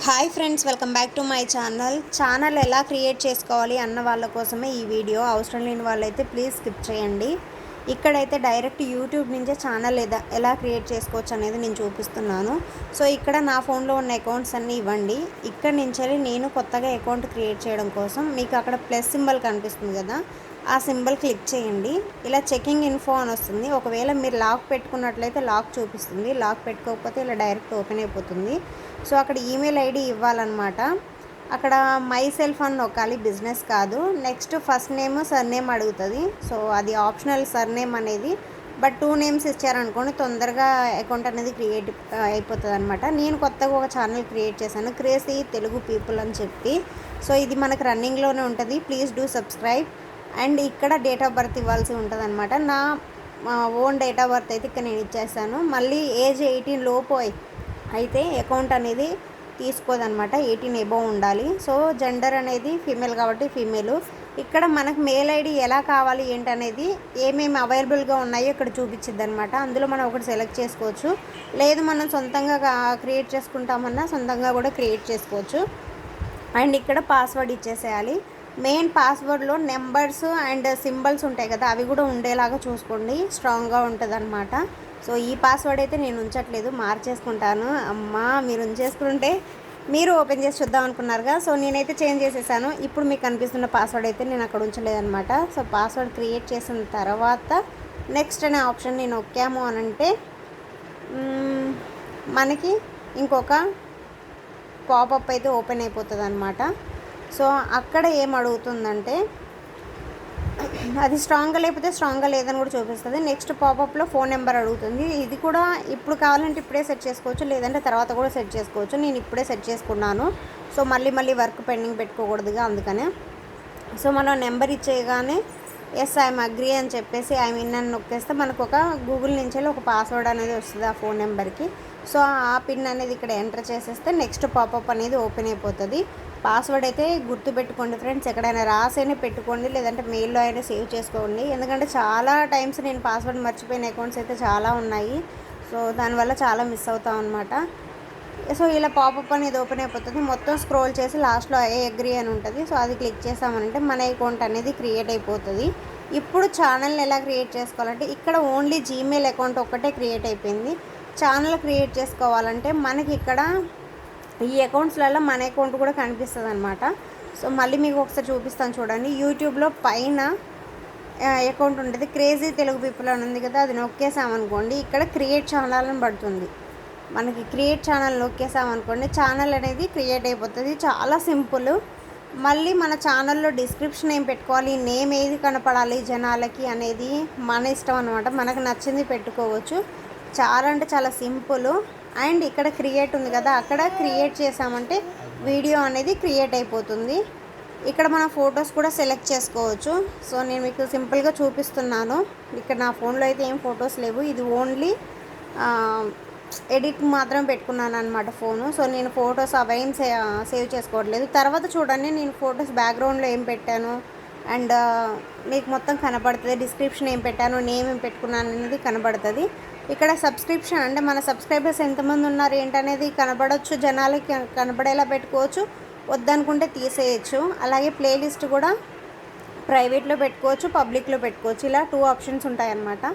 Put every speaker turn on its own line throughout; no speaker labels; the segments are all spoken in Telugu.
Hi friends, welcome back to my channel ఎలా క్రియేట్ చేసుకోవాలి అన్న వాళ్ళ కోసమే ఈ వీడియో. అవసరం లేని వాళ్ళైతే ప్లీజ్ స్కిప్ చేయండి. ఇక్కడైతే డైరెక్ట్ యూట్యూబ్ నుంచే ఛానల్ ఎలా క్రియేట్ చేసుకోవచ్చు అనేది నేను చూపిస్తున్నాను. సో ఇక్కడ నా ఫోన్లో ఉన్న అకౌంట్స్ అన్నీ ఇవ్వండి. ఇక్కడ నుంచి నేను కొత్తగా అకౌంట్ క్రియేట్ చేయడం కోసం మీకు అక్కడ ప్లస్ సింబల్ కనిపిస్తుంది కదా, ఆ సింబల్ క్లిక్ చేయండి. ఇలా చెకింగ్ ఇన్ఫో అని వస్తుంది. ఒకవేళ మీరు లాక్ పెట్టుకున్నట్లయితే లాక్ చూపిస్తుంది, లాక్ పెట్టుకోకపోతే ఇలా డైరెక్ట్ ఓపెన్ అయిపోతుంది. సో అక్కడ ఈమెయిల్ ఐడి ఇవ్వాలన్నమాట. అక్కడ మై సెల్ఫ్ అని నొక్కాలి, బిజినెస్ కాదు. నెక్స్ట్ ఫస్ట్ నేమ్ సర్నేమ్ అడుగుతుంది. సో అది ఆప్షనల్ సర్నేమ్ అనేది, బట్ 2 నేమ్స్ ఇచ్చారనుకోండి తొందరగా అకౌంట్ అనేది క్రియేట్ అయిపోతుంది అనమాట. నేను కొత్తగా ఒక ఛానల్ క్రియేట్ చేశాను, క్రేజీ తెలుగు పీపుల్ అని చెప్పి. సో ఇది మనకు రన్నింగ్లోనే ఉంటుంది. Please do subscribe. అండ్ ఇక్కడ డేట్ ఆఫ్ బర్త్ ఇవ్వాల్సి ఉంటుంది అనమాట. నా ఓన్ డేట్ ఆఫ్ బర్త్ అయితే ఇక్కడ నేను ఇచ్చేస్తాను. మళ్ళీ ఏజ్ 18 లోపు అయితే అకౌంట్ అనేది తీసుకోదనమాట, 18 ఎబోవ్ ఉండాలి. సో జెండర్ అనేది ఫీమేల్ కాబట్టి ఫీమేలు. ఇక్కడ మనకు మెయిల్ ఐడి ఎలా కావాలి ఏంటనేది, ఏమేమి అవైలబుల్గా ఉన్నాయో ఇక్కడ చూపించిద్ది అనమాట. అందులో మనం ఒకటి సెలెక్ట్ చేసుకోవచ్చు, లేదు మనం సొంతంగా క్రియేట్ చేసుకుంటామన్నా సొంతంగా కూడా క్రియేట్ చేసుకోవచ్చు. అండ్ ఇక్కడ పాస్వర్డ్ ఇచ్చేసేయాలి. మెయిన్ పాస్వర్డ్లో నెంబర్స్ అండ్ సింబల్స్ ఉంటాయి కదా, అవి కూడా ఉండేలాగా చూసుకోండి, స్ట్రాంగ్గా ఉంటుంది అనమాట. సో ఈ పాస్వర్డ్ అయితే నేను ఉంచట్లేదు, మార్చేసుకుంటాను. అమ్మా, మీరు ఉంచేసుకుంటే మీరు ఓపెన్ చేసి చూద్దాం అనుకున్నారుగా. సో నేనైతే చేంజ్ చేసేసాను. ఇప్పుడు మీకు కనిపిస్తున్న పాస్వర్డ్ అయితే నేను అక్కడ ఉంచలేదన్నమాట. సో పాస్వర్డ్ క్రియేట్ చేసిన తర్వాత నెక్స్ట్ అనే ఆప్షన్ నేను నొక్కాము అని అంటే మనకి ఇంకొక పాపప్ అయితే ఓపెన్ అయిపోతుంది అనమాట. సో అక్కడ ఏం అడుగుతుందంటే, అది స్ట్రాంగ్గా లేకపోతే స్ట్రాంగ్గా లేదని కూడా చూపిస్తుంది. నెక్స్ట్ పాపప్లో ఫోన్ నెంబర్ అడుగుతుంది. ఇది కూడా ఇప్పుడు కావాలంటే ఇప్పుడే సెట్ చేసుకోవచ్చు, లేదంటే తర్వాత కూడా సెట్ చేసుకోవచ్చు. నేను ఇప్పుడే సెట్ చేసుకున్నాను. సో మళ్ళీ వర్క్ పెండింగ్ పెట్టుకోకూడదుగా, అందుకనే. సో మనం నెంబర్ ఇచ్చేయగానే ఎస్ ఐఎమ్ అగ్రీ అని చెప్పేసి ఐఎమ్ ఇన్ అని నొక్కేస్తే మనకు ఒక గూగుల్ నుంచి ఒక పాస్వర్డ్ అనేది వస్తుంది ఆ ఫోన్ నెంబర్కి. సో ఆ పిన్ అనేది ఇక్కడ ఎంటర్ చేసేస్తే నెక్స్ట్ పాపప్ అనేది ఓపెన్ అయిపోతుంది. పాస్వర్డ్ అయితే గుర్తుపెట్టుకోండి ఫ్రెండ్స్, ఎక్కడైనా రాసైనా పెట్టుకోండి, లేదంటే మెయిల్లో అయినా సేవ్ చేసుకోండి. ఎందుకంటే చాలా టైమ్స్ నేను పాస్వర్డ్ మర్చిపోయిన అకౌంట్స్ అయితే చాలా ఉన్నాయి. సో దానివల్ల చాలా మిస్ అవుతాం అనమాట. సో ఇలా పాపప్ అనేది ఓపెన్ అయిపోతుంది. మొత్తం స్క్రోల్ చేసి లాస్ట్లో ఐ అగ్రీ అని ఉంటుంది. సో అది క్లిక్ చేసామంటే మన అకౌంట్ అనేది క్రియేట్ అయిపోతుంది. ఇప్పుడు ఛానల్ని ఎలా క్రియేట్ చేసుకోవాలంటే, ఇక్కడ ఓన్లీ జీమెయిల్ అకౌంట్ ఒక్కటే క్రియేట్ అయిపోయింది. ఛానల్ క్రియేట్ చేసుకోవాలంటే మనకి ఇక్కడ ఈ అకౌంట్స్లలో మన అకౌంట్ కూడా కనిపిస్తుంది అనమాట. సో మళ్ళీ మీకు ఒకసారి చూపిస్తాను చూడండి. యూట్యూబ్లో పైన అకౌంట్ ఉంటుంది, క్రేజీ తెలుగు పీపుల్ అని ఉంది కదా, అది నొక్కేసామనుకోండి ఇక్కడ క్రియేట్ ఛానల్ అని పడుతుంది. మనకి క్రియేట్ ఛానల్ నొక్కేసామనుకోండి ఛానల్ అనేది క్రియేట్ అయిపోతుంది. చాలా సింపుల్. మళ్ళీ మన ఛానల్లో డిస్క్రిప్షన్ ఏం పెట్టుకోవాలి, నేమ్ ఏది కనపడాలి జనాలకి అనేది మన ఇష్టం అనమాట. మనకు నచ్చింది పెట్టుకోవచ్చు. చాలా అంటే చాలా సింపుల్. అండ్ ఇక్కడ క్రియేట్ ఉంది కదా, అక్కడ క్రియేట్ చేసామంటే వీడియో అనేది క్రియేట్ అయిపోతుంది. ఇక్కడ మన ఫొటోస్ కూడా సెలెక్ట్ చేసుకోవచ్చు. సో నేను మీకు సింపుల్గా చూపిస్తున్నాను. ఇక్కడ నా ఫోన్లో అయితే ఏం ఫొటోస్ లేవు, ఇది ఓన్లీ ఎడిట్ మాత్రం పెట్టుకున్నాను అనమాట ఫోను. సో నేను ఫొటోస్ అవేం సేవ్ చేసుకోవట్లేదు. తర్వాత చూడండి నేను ఫొటోస్ బ్యాక్గ్రౌండ్లో ఏం పెట్టాను అండ్ మీకు మొత్తం కనబడుతుంది. డిస్క్రిప్షన్ ఏం పెట్టాను, నేమ్ ఏం పెట్టుకున్నాను అనేది కనబడుతుంది. ఇక్కడ సబ్స్క్రిప్షన్ అంటే మన సబ్స్క్రైబర్స్ ఎంతమంది ఉన్నారు ఏంటనేది కనబడవచ్చు, జనాలకి కనబడేలా పెట్టుకోవచ్చు, వద్దనుకుంటే తీసేయచ్చు. అలాగే ప్లేలిస్ట్ కూడా ప్రైవేట్లో పెట్టుకోవచ్చు, పబ్లిక్లో పెట్టుకోవచ్చు. ఇలా 2 ఆప్షన్స్ ఉంటాయన్నమాట.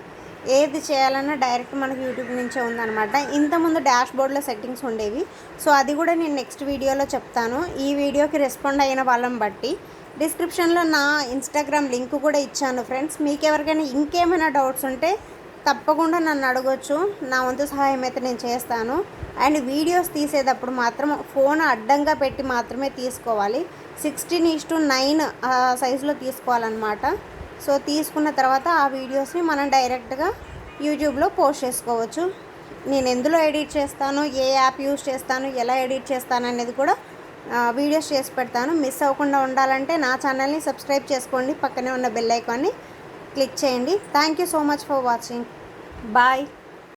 ఏది చేయాలన్నా డైరెక్ట్ మనకు యూట్యూబ్ నుంచే ఉందన్నమాట. ఇంతకుముందు డాష్ బోర్డ్లో సెట్టింగ్స్ ఉండేవి. సో అది కూడా నేను నెక్స్ట్ వీడియోలో చెప్తాను. ఈ వీడియోకి రెస్పాండ్ అయిన వాళ్ళని బట్టి డిస్క్రిప్షన్లో నా ఇన్స్టాగ్రామ్ లింక్ కూడా ఇచ్చాను ఫ్రెండ్స్. మీకు ఎవరికైనా ఇంకేమైనా డౌట్స్ ఉంటే తప్పకుండా నన్ను అడగొచ్చు. నా వంతు సహాయం అయితే నేను చేస్తాను. అండ్ వీడియోస్ తీసేటప్పుడు మాత్రం ఫోన్ అడ్డంగా పెట్టి మాత్రమే తీసుకోవాలి. 16:9 సైజులో తీసుకోవాలన్నమాట. సో తీసుకున్న తర్వాత ఆ వీడియోస్ని మనం డైరెక్ట్గా యూట్యూబ్లో పోస్ట్ చేసుకోవచ్చు. నేను ఎందులో ఎడిట్ చేస్తాను, ఏ యాప్ యూస్ చేస్తాను, ఎలా ఎడిట్ చేస్తాను అనేది కూడా వీడియోస్ చేసి పెడతాను. మిస్ అవ్వకుండా ఉండాలంటే నా ఛానల్ని సబ్స్క్రైబ్ చేసుకోండి, పక్కనే ఉన్న బెల్ ఐకాన్ని క్లిక్ చేయండి. Thank you so much for watching. Bye.